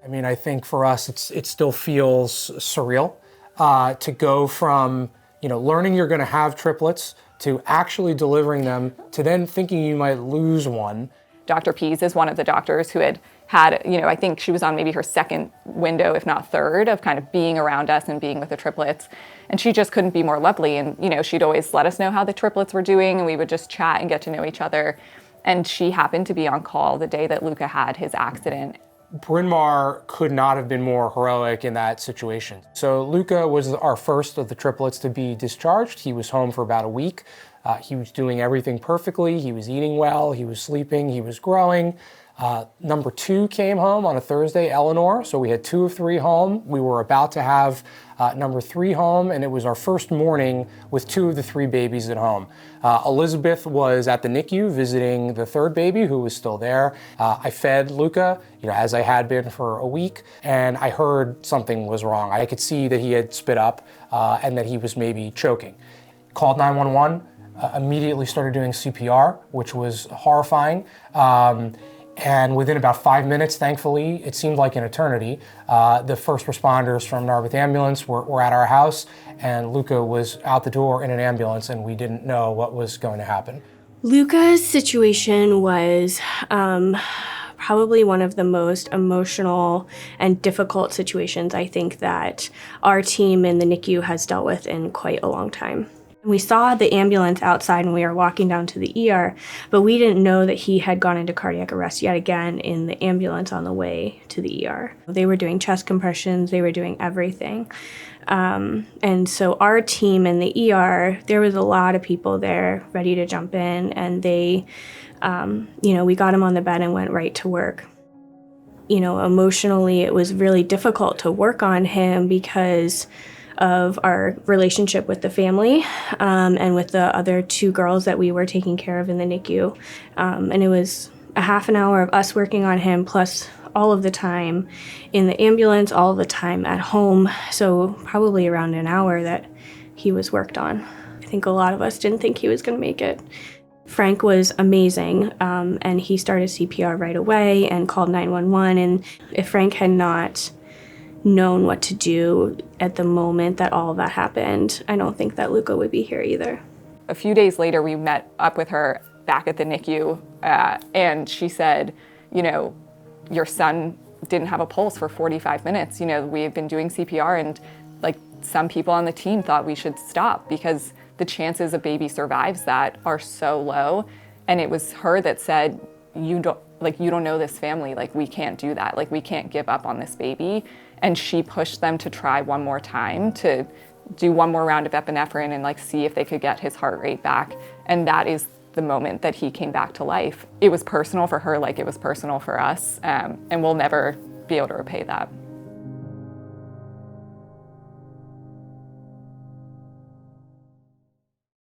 I mean, I think for us, it still feels surreal to go from, learning you're going to have triplets to actually delivering them to then thinking you might lose one. Dr. Pease is one of the doctors who had, I think she was on maybe her second window, if not third, of kind of being around us and being with the triplets. And she just couldn't be more lovely. And, she'd always let us know how the triplets were doing, and we would just chat and get to know each other. And she happened to be on call the day that Luca had his accident. Bryn Mawr could not have been more heroic in that situation. So Luca was our first of the triplets to be discharged. He was home for about a week. He was doing everything perfectly. He was eating well, he was sleeping, he was growing. Number 2 came home on a Thursday, Eleanor. So we had 2 of 3 home. We were about to have number 3 home, and it was our first morning with 2 of the 3 babies at home. Elizabeth was at the NICU visiting the 3rd baby, who was still there. I fed Luca, as I had been for a week, and I heard something was wrong. I could see that he had spit up and that he was maybe choking. Called 911, immediately started doing CPR, which was horrifying. And within about 5 minutes, thankfully, it seemed like an eternity, the first responders from Narberth Ambulance were at our house, and Luca was out the door in an ambulance, and we didn't know what was going to happen. Luca's situation was probably one of the most emotional and difficult situations I think that our team in the NICU has dealt with in quite a long time. We saw the ambulance outside when we were walking down to the ER, but we didn't know that he had gone into cardiac arrest yet again in the ambulance on the way to the ER. They were doing chest compressions, they were doing everything. And so our team in the ER, there was a lot of people there ready to jump in, and they, we got him on the bed and went right to work. Emotionally, it was really difficult to work on him because of our relationship with the family and with the other 2 girls that we were taking care of in the NICU. And it was a half an hour of us working on him, plus all of the time in the ambulance, all of the time at home. So probably around an hour that he was worked on. I think a lot of us didn't think he was going to make it. Frank was amazing, and he started CPR right away and called 911. And if Frank had not known what to do at the moment that all of that happened, I don't think that Luca would be here either. A few days later, we met up with her back at the NICU, and she said, your son didn't have a pulse for 45 minutes. We've been doing CPR, and some people on the team thought we should stop because the chances a baby survives that are so low. And it was her that said, you don't know this family, we can't do that, we can't give up on this baby. And she pushed them to try one more time, to do one more round of epinephrine and see if they could get his heart rate back. And that is the moment that he came back to life. It was personal for her like it was personal for us, and we'll never be able to repay that.